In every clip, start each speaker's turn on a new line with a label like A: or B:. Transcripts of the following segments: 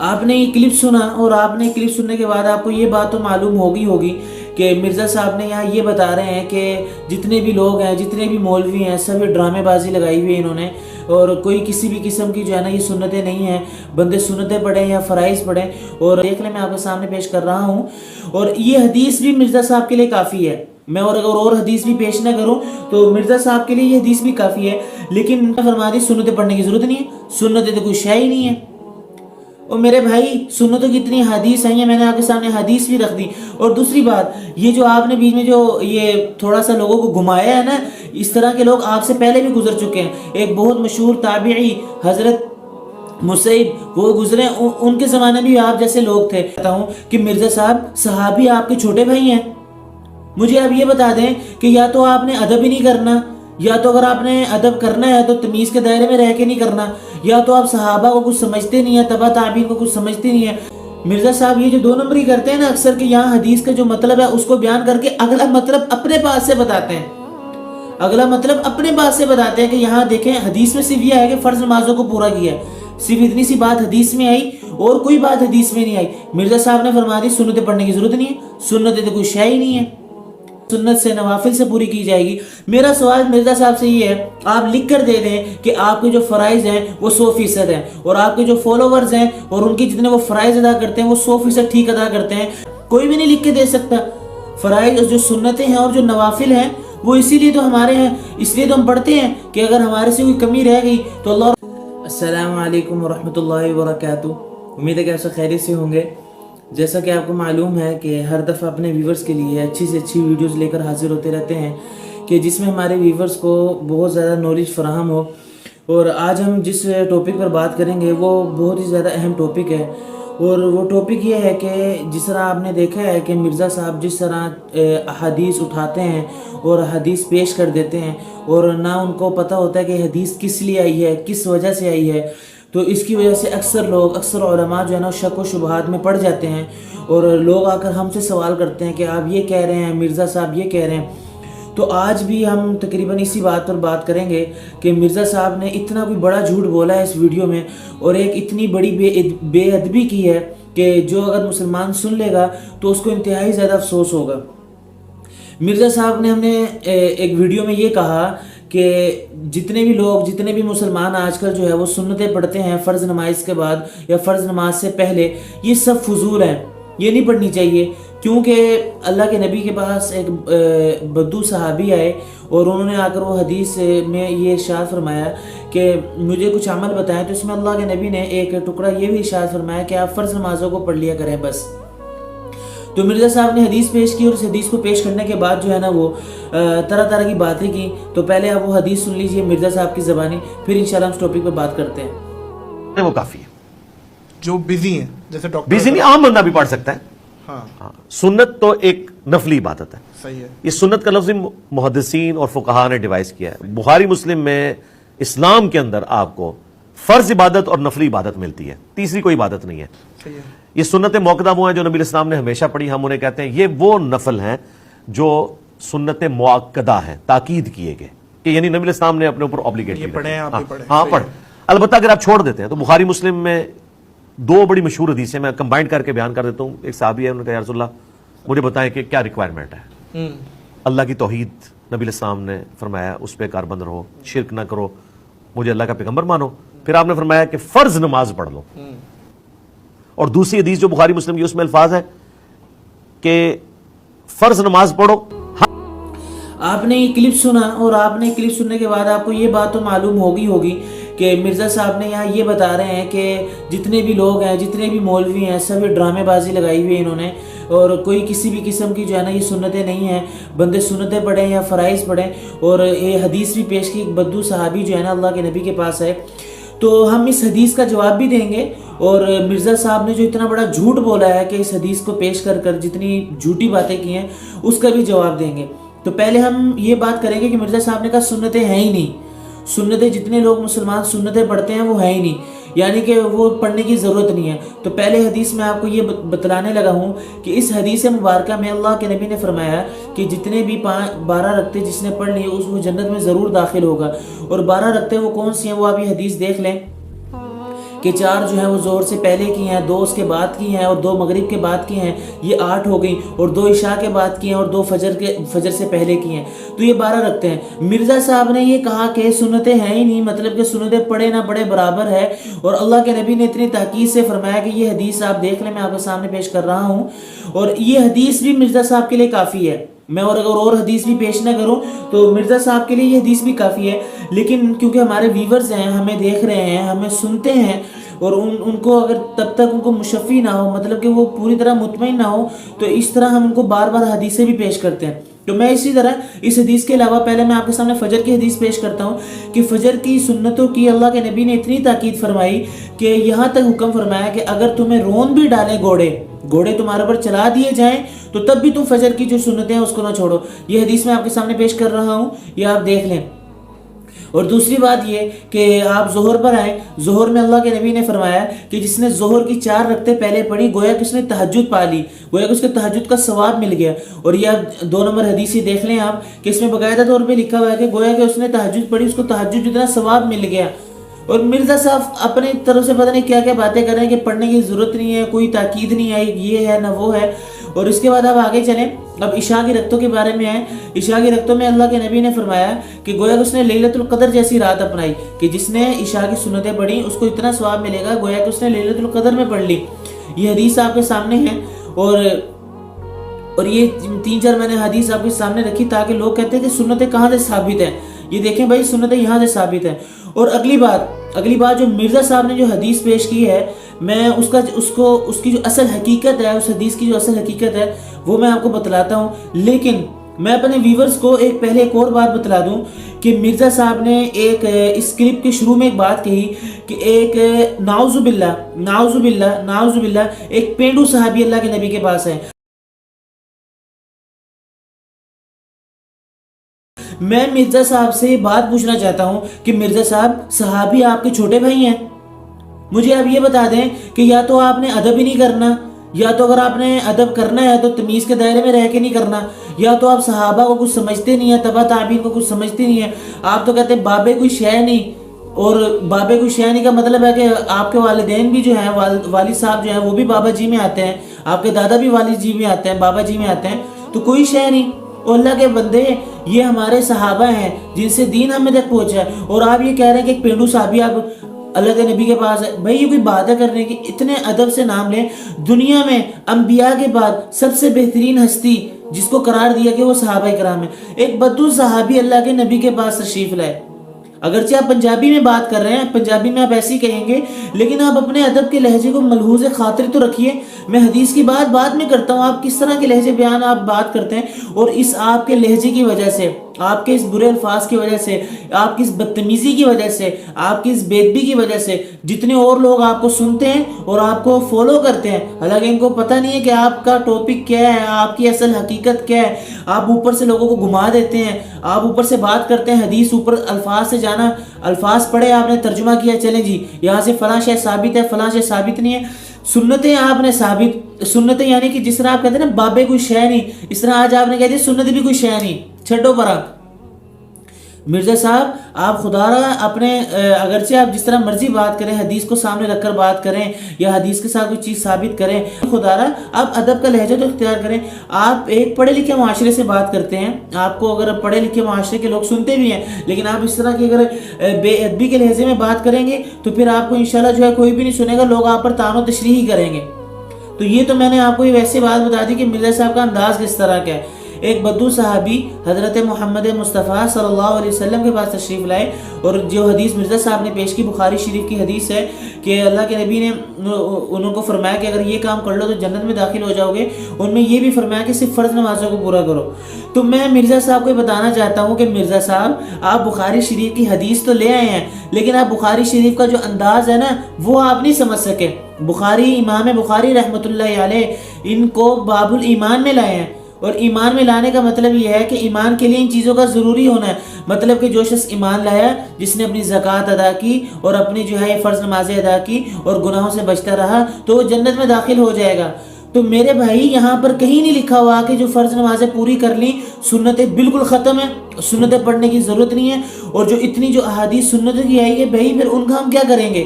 A: آپ نے یہ کلپ سنا اور آپ نے کلپ سننے کے بعد آپ کو یہ بات تو معلوم ہوگی کہ مرزا صاحب نے یہاں یہ بتا رہے ہیں کہ جتنے بھی لوگ ہیں، جتنے بھی مولوی ہیں، سب ڈرامے بازی لگائی ہوئی ہے انہوں نے، اور کوئی کسی بھی قسم کی جو ہے نا یہ سنتیں نہیں ہیں، بندے سنتیں پڑھیں یا فرائض پڑھیں۔ اور دیکھ لیں، میں آپ کے سامنے پیش کر رہا ہوں، اور یہ حدیث بھی مرزا صاحب کے لیے کافی ہے۔ میں اور حدیث بھی پیش نہ کروں تو مرزا صاحب کے لیے یہ حدیث بھی کافی ہے، لیکن فرما دی سنتیں پڑھنے کی ضرورت نہیں ہے، سنتیں تو کوئی شے ہی نہیں ہے۔ اور میرے بھائی، سنتوں کی اتنی حدیث ہیں، میں نے آپ کے سامنے حدیث بھی رکھ دی۔ اور دوسری بات، یہ جو آپ نے بیچ میں جو یہ تھوڑا سا لوگوں کو گھمایا ہے نا، اس طرح کے لوگ آپ سے پہلے بھی گزر چکے ہیں۔ ایک بہت مشہور تابعی حضرت مسیب وہ گزرے، ان کے زمانے میں بھی آپ جیسے لوگ تھے۔ کہتا ہوں کہ مرزا صاحب صحابی آپ کے چھوٹے بھائی ہیں۔ مجھے آپ یہ بتا دیں کہ یا تو آپ نے ادب ہی نہیں کرنا، یا تو اگر آپ نے ادب کرنا ہے تو تمیز کے دائرے میں رہ کے نہیں کرنا، یا تو آپ صحابہ کو کچھ سمجھتے نہیں ہیں، تبع تابعین کو کچھ سمجھتے نہیں ہیں۔ مرزا صاحب یہ جو دو نمبری کرتے ہیں نا اکثر، کہ یہاں حدیث کا جو مطلب ہے اس کو بیان کر کے اگلا مطلب اپنے پاس سے بتاتے ہیں، اگلا مطلب اپنے پاس سے بتاتے ہیں کہ یہاں دیکھیں حدیث میں صرف یہ ہے کہ فرض نمازوں کو پورا کیا ہے، صرف اتنی سی بات حدیث میں آئی اور کوئی بات حدیث میں نہیں آئی۔ مرزا صاحب نے فرما دی سنتیں پڑھنے کی ضرورت نہیں ہے، سنتیں تو کوئی شے ہی نہیں ہے، سنت سے نوافل سے پوری کی جائے گی۔ میرا سوال مرزا صاحب سے یہ ہے، آپ لکھ کر دے دیں کہ آپ کے جو فرائض ہیں وہ 100% ہیں، اور آپ کے جو فالوورز ہیں اور ان کی جتنے وہ فرائض ادا کرتے ہیں وہ 100% ٹھیک ادا کرتے ہیں۔ کوئی بھی نہیں لکھ کے دے سکتا۔ فرائض اور جو سنتیں ہیں اور جو نوافل ہیں وہ اسی لیے تو ہمارے ہیں، اس لیے تو ہم پڑھتے ہیں کہ اگر ہمارے سے کوئی کمی رہ گئی تو اللہ۔ السلام علیکم ورحمۃ اللہ وبرکاتہ۔ امید ہے کہ آپ سب خیریت سے ہوں گے۔ جیسا کہ آپ کو معلوم ہے کہ ہر دفعہ اپنے ویورز کے لیے اچھی سے اچھی ویڈیوز لے کر حاضر ہوتے رہتے ہیں کہ جس میں ہمارے ویورز کو بہت زیادہ نالج فراہم ہو۔ اور آج ہم جس ٹاپک پر بات کریں گے وہ بہت ہی زیادہ اہم ٹاپک ہے، اور وہ ٹاپک یہ ہے کہ جس طرح آپ نے دیکھا ہے کہ مرزا صاحب جس طرح حدیث اٹھاتے ہیں اور حدیث پیش کر دیتے ہیں، اور نہ ان کو پتہ ہوتا ہے کہ حدیث کس لیے آئی ہے، کس وجہ سے آئی ہے، تو اس کی وجہ سے اکثر علماء جو ہے نا شک و شبہات میں پڑ جاتے ہیں، اور لوگ آ کر ہم سے سوال کرتے ہیں کہ آپ یہ کہہ رہے ہیں، مرزا صاحب یہ کہہ رہے ہیں۔ تو آج بھی ہم تقریباً اسی بات پر بات کریں گے کہ مرزا صاحب نے اتنا کوئی بڑا جھوٹ بولا ہے اس ویڈیو میں، اور ایک اتنی بڑی بے ادبی کی ہے کہ جو اگر مسلمان سن لے گا تو اس کو انتہائی زیادہ افسوس ہوگا۔ مرزا صاحب نے ہم نے ایک ویڈیو میں یہ کہا کہ جتنے بھی لوگ، جتنے بھی مسلمان آج کل جو ہے وہ سنتیں پڑھتے ہیں فرض نماز کے بعد یا فرض نماز سے پہلے، یہ سب فضول ہیں، یہ نہیں پڑھنی چاہیے۔ کیونکہ اللہ کے نبی کے پاس ایک بدو صحابی آئے اور انہوں نے آ کر وہ حدیث میں یہ ارشاد فرمایا کہ مجھے کچھ عمل بتائیں، تو اس میں اللہ کے نبی نے ایک ٹکڑا یہ بھی ارشاد فرمایا کہ آپ فرض نمازوں کو پڑھ لیا کریں بس۔ تو مرزا صاحب نے حدیث پیش کی، اور اس حدیث کو پیش کرنے کے بعد جو ہے نا وہ طرح طرح کی باتیں کی۔ تو پہلے آپ وہ حدیث سن لیجئے مرزا صاحب کی زبانی، پھر انشاءاللہ ہم اس ٹاپک پہ بات کرتے ہیں۔
B: وہ کافی ہے
C: جو بزی ہیں، جیسے ڈاکٹر
B: بزی نہیں، عام بندہ بھی پڑھ سکتا ہے۔
C: ہاں
B: سنت تو ایک نفلی عبادت ہے،
C: صحیح ہے۔
B: یہ سنت کا لفظ محدثین اور فقہاء نے ڈیوائز کیا ہے۔ بخاری مسلم میں اسلام کے اندر آپ کو فرض عبادت اور نفلی عبادت ملتی ہے، تیسری کوئی عبادت نہیں ہے۔
C: صحیح ہے۔
B: یہ سنت موقدہ وہ ہیں جو نبی اسلام نے ہمیشہ پڑھی، ہم انہیں کہتے ہیں یہ وہ نفل ہیں جو سنت موقدہ ہیں، تاکید کیے گئے کہ یعنی نبی اسلام نے اپنے اوپر اوبلیگیٹ
C: یہ پڑھیں آپ بھی پڑھیں۔
B: ہاں پڑھ۔ البتہ اگر آپ چھوڑ دیتے ہیں تو بخاری مسلم میں دو بڑی مشہور حدیثیں میں کمبائنڈ کر کے بیان کر دیتا ہوں۔ ایک صحابی ہے، انہوں نے کہا یا رسول اللہ مجھے بتائیں کہ کیا ریکوائرمنٹ ہے۔ اللہ کی توحید نبی الاسلام نے فرمایا اس پہ کاربند رہو، شرک نہ کرو، مجھے اللہ کا پیغمبر مانو۔ پھر آپ نے فرمایا کہ فرض نماز پڑھ لو، اور دوسری حدیث جو بخاری مسلم کی اس میں الفاظ ہے کہ فرض نماز پڑھو۔
A: آپ نے یہ کلپ سنا، اور آپ نے کلپ سننے کے بعد آپ کو یہ بات تو معلوم ہوگی کہ مرزا صاحب نے یہاں یہ بتا رہے ہیں کہ جتنے بھی لوگ ہیں، جتنے بھی مولوی ہیں، سب ڈرامے بازی لگائی ہوئی ہے انہوں نے، اور کوئی کسی بھی قسم کی جو ہے نا یہ سنتیں نہیں ہیں، بندے سنتیں پڑھیں یا فرائض پڑھیں۔ اور یہ حدیث بھی پیش کی، ایک بدو صحابی جو ہے نا اللہ کے نبی کے پاس ہے، تو ہم اس حدیث کا جواب بھی دیں گے، اور مرزا صاحب نے جو اتنا بڑا جھوٹ بولا ہے کہ اس حدیث کو پیش کر جتنی جھوٹی باتیں کی ہیں اس کا بھی جواب دیں گے۔ تو پہلے ہم یہ بات کریں گے کہ مرزا صاحب نے کہا سنتیں ہیں ہی نہیں، سنتیں جتنے لوگ مسلمان سنتیں پڑھتے ہیں وہ ہیں ہی نہیں، یعنی کہ وہ پڑھنے کی ضرورت نہیں ہے۔ تو پہلے حدیث میں آپ کو یہ بتلانے لگا ہوں کہ اس حدیث مبارکہ میں اللہ کے نبی نے فرمایا کہ جتنے بھی 12 رکعتیں جس نے پڑھ لی اس وہ جنت میں ضرور داخل ہوگا۔ اور 12 رکعتیں وہ کون سی ہیں وہ آپ یہ حدیث دیکھ لیں۔ کہ 4 جو ہیں وہ ظہر سے پہلے کی ہیں، 2 اس کے بعد کی ہیں اور 2 مغرب کے بعد کی ہیں، یہ 8 ہو گئیں، اور 2 عشاء کے بعد کی ہیں اور 2 فجر سے پہلے کی ہیں، تو یہ 12 رکھتے ہیں۔ مرزا صاحب نے یہ کہا کہ سنتیں ہیں ہی نہیں، مطلب کہ سنتیں پڑھے نہ پڑھے برابر ہے، اور اللہ کے نبی نے اتنی تاکید سے فرمایا کہ یہ حدیث آپ دیکھ لیں، میں آپ کے سامنے پیش کر رہا ہوں، اور یہ حدیث بھی مرزا صاحب کے لیے کافی ہے۔ میں اور حدیث بھی پیش نہ کروں تو مرزا صاحب کے لیے یہ حدیث بھی کافی ہے، لیکن کیونکہ ہمارے ویورز ہیں، ہمیں دیکھ رہے ہیں، ہمیں سنتے ہیں، اور ان کو اگر تب تک ان کو مشفی نہ ہو، مطلب کہ وہ پوری طرح مطمئن نہ ہو، تو اس طرح ہم ان کو بار بار حدیثیں بھی پیش کرتے ہیں۔ تو میں اسی طرح اس حدیث کے علاوہ پہلے میں آپ کے سامنے فجر کی حدیث پیش کرتا ہوں کہ فجر کی سنتوں کی اللہ کے نبی نے اتنی تاکید فرمائی کہ یہاں تک حکم فرمایا کہ اگر تمہیں رون بھی ڈالیں گھوڑے تمہارے پر چلا دیے جائیں تو تب بھی تم فجر کی جو سنتیں ہیں اس کو نہ چھوڑو۔ یہ حدیث میں آپ کے سامنے پیش کر رہا ہوں، یہ آپ دیکھ لیں۔ اور دوسری بات یہ کہ آپ ظہر پر آئیں، ظہر میں اللہ کے نبی نے فرمایا کہ جس نے ظہر کی 4 رکعتیں پہلے پڑھی گویا کہ اس نے تہجد پا لی، گویا کہ اس کے تہجد کا ثواب مل گیا۔ اور یہ آپ 2 نمبر حدیث ہی دیکھ لیں آپ کہ اس میں باقاعدہ طور پہ لکھا ہوا ہے کہ گویا کہ اس نے تہجد پڑھی، اس کو تہجد جتنا ثواب مل گیا۔ اور مرزا صاحب اپنی طرف سے پتہ نہیں کیا کیا باتیں کر رہے ہیں کہ پڑھنے کی ضرورت نہیں ہے، کوئی تاکید نہیں آئی، یہ ہے نہ وہ ہے۔ اور اس کے بعد اب آگے چلیں، اب عشاء کی رکعتوں کے بارے میں آئیں۔ عشاء کی رکعتوں میں اللہ کے نبی نے فرمایا کہ گویا کہ اس نے لیلۃ القدر جیسی رات اپنائی، کہ جس نے عشاء کی سنتیں پڑھی اس کو اتنا ثواب ملے گا گویا کہ اس نے لیلۃ القدر میں پڑھ لی۔ یہ حدیث آپ کے سامنے ہے، اور یہ 3-4 میں نے حدیث آپ کے سامنے رکھی تاکہ لوگ کہتے ہیں کہ سنتیں کہاں سے ثابت ہیں، یہ دیکھیں بھائی سنتیں یہاں سے ثابت ہیں۔ اور اگلی بات جو مرزا صاحب نے جو حدیث پیش کی ہے، میں اس کی جو اصل حقیقت ہے، اس حدیث کی جو اصل حقیقت ہے وہ میں آپ کو بتلاتا ہوں، لیکن میں اپنے ویورز کو پہلے ایک اور بات بتلا دوں کہ مرزا صاحب نے اس کلپ کے شروع میں ایک بات کہی کہ ایک نعوذ باللہ ایک پینڈو صحابی اللہ کے نبی کے پاس ہے۔ میں مرزا صاحب سے یہ بات پوچھنا چاہتا ہوں کہ مرزا صاحب صحابی آپ کے چھوٹے بھائی ہیں؟ مجھے آپ یہ بتا دیں کہ یا تو آپ نے ادب ہی نہیں کرنا، یا تو اگر آپ نے ادب کرنا ہے تو تمیز کے دائرے میں رہ کے نہیں کرنا، یا تو آپ صحابہ کو کچھ سمجھتے نہیں ہیں، تبع تابعین کو کچھ سمجھتے نہیں ہیں۔ آپ تو کہتے ہیں بابے کوئی شے نہیں، اور بابے کوئی شے نہیں کا مطلب ہے کہ آپ کے والدین بھی جو ہیں، والد صاحب جو ہیں وہ بھی بابا جی میں آتے ہیں، آپ کے دادا بھی والد جی میں آتے ہیں، بابا جی میں آتے ہیں، تو کوئی شے نہیں۔ اور اللہ کے بندے، یہ ہمارے صحابہ ہیں جن سے دین ہمیں تک پہنچا ہے، اور آپ یہ کہہ رہے ہیں کہ ایک پینڈو صحابی آپ اللہ کے نبی کے پاس ہے۔ بھائی یہ کوئی بات ہے کرنے کی؟ اتنے ادب سے نام لیں۔ دنیا میں انبیاء کے بعد سب سے بہترین ہستی جس کو قرار دیا کہ وہ صحابہ کرام ہیں، ایک بدو صحابی اللہ کے نبی کے پاس تشریف لائے۔ اگرچہ آپ پنجابی میں بات کر رہے ہیں، پنجابی میں آپ ایسے ہی کہیں گے، لیکن آپ اپنے ادب کے لہجے کو ملحوظ خاطر تو رکھیے۔ میں حدیث کی بات بعد میں کرتا ہوں، آپ کس طرح کے لہجے بیان آپ بات کرتے ہیں، اور اس آپ کے لہجے کی وجہ سے، آپ کے اس برے الفاظ کی وجہ سے، آپ کی اس بدتمیزی کی وجہ سے، آپ کی اس بے ادبی کی وجہ سے جتنے اور لوگ آپ کو سنتے ہیں اور آپ کو فالو کرتے ہیں، حالانکہ ان کو پتہ نہیں ہے کہ آپ کا ٹاپک کیا ہے، آپ کی اصل حقیقت کیا ہے۔ آپ اوپر سے لوگوں کو گھما دیتے ہیں، آپ اوپر سے بات کرتے ہیں، حدیث اوپر الفاظ سے جانا، الفاظ پڑھے آپ نے ترجمہ کیا، چلیں جی یہاں سے فلاں شے ثابت ہے، فلاں شے ثابت نہیں ہے۔ سنتیں آپ نے ثابت، سنتیں یعنی کہ جس طرح آپ کہتے ہیں نا بابے کوئی شے نہیں، اس طرح آج آپ نے کہہ دیا سنت بھی کوئی شے نہیں، چھڈو پر آپ۔ مرزا صاحب آپ خدا رہا اپنے اگرچہ آپ جس طرح مرضی بات کریں، حدیث کو سامنے رکھ کر بات کریں یا حدیث کے ساتھ کوئی چیز ثابت کریں، خدا رہا آپ ادب کا لہجہ تو اختیار کریں۔ آپ ایک پڑھے لکھے معاشرے سے بات کرتے ہیں، آپ کو اگر پڑھے لکھے معاشرے کے لوگ سنتے بھی ہیں، لیکن آپ اس طرح کی اگر بے ادبی کے لہجے میں بات کریں گے تو پھر آپ کو انشاءاللہ جو ہے کوئی بھی نہیں سنے گا، لوگ آپ پر طعن و تشریح ہی کریں گے۔ تو یہ تو میں نے آپ کو یہ ویسے بات بتا دی کہ مرزا صاحب کا انداز کس طرح کا ہے۔ ایک بدو صحابی حضرت محمد مصطفیٰ صلی اللہ علیہ وسلم کے پاس تشریف لائے، اور جو حدیث مرزا صاحب نے پیش کی بخاری شریف کی حدیث ہے کہ اللہ کے نبی نے انہوں کو فرمایا کہ اگر یہ کام کر لو تو جنت میں داخل ہو جاؤ گے۔ ان میں یہ بھی فرمایا کہ صرف فرض نمازوں کو پورا کرو۔ تو میں مرزا صاحب کو بتانا چاہتا ہوں کہ مرزا صاحب آپ بخاری شریف کی حدیث تو لے آئے ہیں، لیکن آپ بخاری شریف کا جو انداز ہے نا وہ آپ نہیں سمجھ سکے۔ بخاری، امام بخاری رحمۃ اللہ علیہ ان کو باب الایمان میں لائے ہیں، اور ایمان میں لانے کا مطلب یہ ہے کہ ایمان کے لیے ان چیزوں کا ضروری ہونا ہے، مطلب کہ جو شخص ایمان لایا، جس نے اپنی زکوٰۃ ادا کی اور اپنی جو ہے فرض نمازیں ادا کی اور گناہوں سے بچتا رہا تو وہ جنت میں داخل ہو جائے گا۔ تو میرے بھائی یہاں پر کہیں نہیں لکھا ہوا کہ جو فرض نمازیں پوری کر لیں سنتیں بالکل ختم ہیں، سنتیں پڑھنے کی ضرورت نہیں ہے، اور جو اتنی جو احادیث سنتوں کی آئی ہے بھائی پھر ان کا ہم کیا کریں گے؟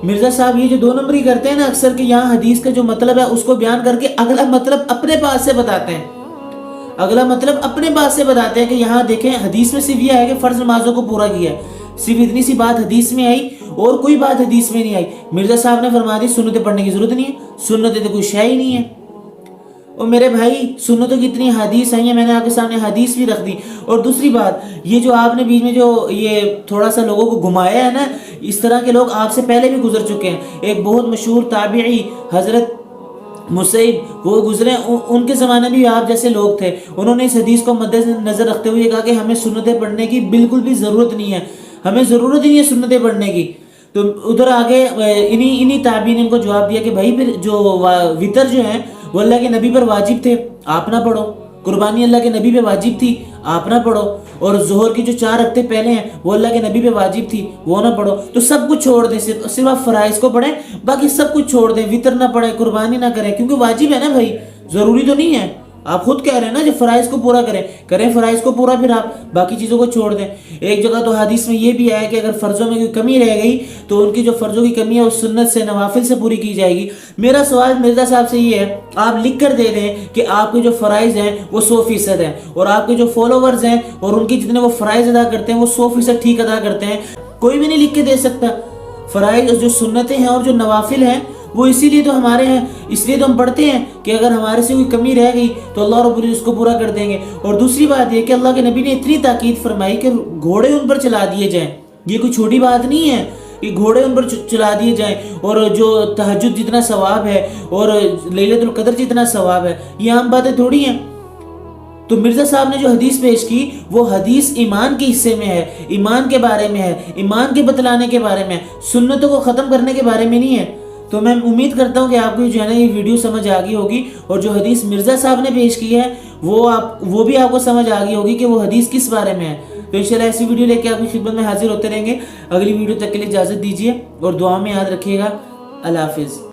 A: مرزا صاحب یہ جو 2 نمبری کرتے ہیں نا اکثر کہ یہاں حدیث کا جو مطلب ہے اس کو بیان کر کے اگلا مطلب اپنے پاس سے بتاتے ہیں، اگلا مطلب اپنے پاس سے بتاتے ہیں کہ یہاں دیکھیں حدیث میں صرف یہ ہے کہ فرض نمازوں کو پورا کیا ہے، صرف اتنی سی بات حدیث میں آئی اور کوئی بات حدیث میں نہیں آئی۔ مرزا صاحب نے فرما دی سنتیں پڑھنے کی ضرورت نہیں ہے، سنتیں تو کوئی شے ہی نہیں ہے۔ اور میرے بھائی سنتوں کی اتنی حدیث آئی ہیں، میں نے آپ کے سامنے حدیث بھی رکھ دی۔ اور دوسری بات یہ جو آپ نے بیچ میں جو یہ تھوڑا سا لوگوں کو گھمایا ہے نا، اس طرح کے لوگ آپ سے پہلے بھی گزر چکے ہیں۔ ایک بہت مشہور تابعی حضرت مسیب وہ گزرے، ان کے زمانے میں بھی آپ جیسے لوگ تھے، انہوں نے اس حدیث کو مد نظر رکھتے ہوئے کہا کہ ہمیں سنتیں پڑھنے کی بالکل بھی ضرورت نہیں ہے، ہمیں ضرورت ہی نہیں ہے سنتیں پڑھنے کی۔ تو ادھر آگے انہی تابعین نے ان کو جواب دیا کہ بھائی پھر جو وطر جو ہیں وہ اللہ کے نبی پر واجب تھے، آپ نہ پڑھو، قربانی اللہ کے نبی پہ واجب تھی، آپ نہ پڑھو، اور ظہر کی جو 4 رکعتیں پہلے ہیں وہ اللہ کے نبی پہ واجب تھی، وہ نہ پڑھو۔ تو سب کچھ چھوڑ دیں، صرف آپ فرائض کو پڑھیں، باقی سب کچھ چھوڑ دیں، وطر نہ پڑھیں، قربانی نہ کریں، کیونکہ واجب ہے نا بھائی، ضروری تو نہیں ہے۔ آپ خود کہہ رہے ہیں نا جو فرائض کو پورا کریں فرائض کو پورا، پھر آپ باقی چیزوں کو چھوڑ دیں۔ ایک جگہ تو حدیث میں یہ بھی آیا کہ اگر فرضوں میں کوئی کمی رہ گئی تو ان کی جو فرضوں کی کمی ہے اس سنت سے نوافل سے پوری کی جائے گی۔ میرا سوال مرزا صاحب سے یہ ہے، آپ لکھ کر دے دیں کہ آپ کے جو فرائض ہیں وہ 100% ہیں، اور آپ کے جو فالوورز ہیں اور ان کی جتنے وہ فرائض ادا کرتے ہیں وہ 100% ٹھیک ادا کرتے ہیں۔ کوئی بھی نہیں لکھ کے دے سکتا۔ فرائض جو سنتیں ہیں اور جو نوافل ہیں وہ اسی لیے تو ہمارے ہیں، اس لیے تو ہم پڑھتے ہیں کہ اگر ہمارے سے کوئی کمی رہ گئی تو اللہ رب العزت اس کو پورا کر دیں گے۔ اور دوسری بات یہ کہ اللہ کے نبی نے اتنی تاکید فرمائی کہ گھوڑے ان پر چلا دیے جائیں، یہ کوئی چھوٹی بات نہیں ہے کہ گھوڑے ان پر چلا دیے جائیں، اور جو تہجد جتنا ثواب ہے اور لیلۃ القدر جتنا ثواب ہے، یہ عام باتیں تھوڑی ہیں۔ تو مرزا صاحب نے جو حدیث پیش کی وہ حدیث ایمان کے حصے میں ہے، ایمان کے بارے میں ہے، ایمان کے بتلانے کے بارے میں ہے، سنتوں کو ختم کرنے کے بارے میں نہیں ہے۔ تو میں امید کرتا ہوں کہ آپ کو جو ہے نا یہ ویڈیو سمجھ آ گئی ہوگی، اور جو حدیث مرزا صاحب نے پیش کی ہے وہ بھی آپ کو سمجھ آ گئی ہوگی کہ وہ حدیث کس بارے میں ہے۔ تو انشاءاللہ ایسی ویڈیو لے کے آپ کی خدمت میں حاضر ہوتے رہیں گے۔ اگلی ویڈیو تک کے لیے اجازت دیجیے اور دعا میں یاد رکھیے گا۔ اللہ حافظ۔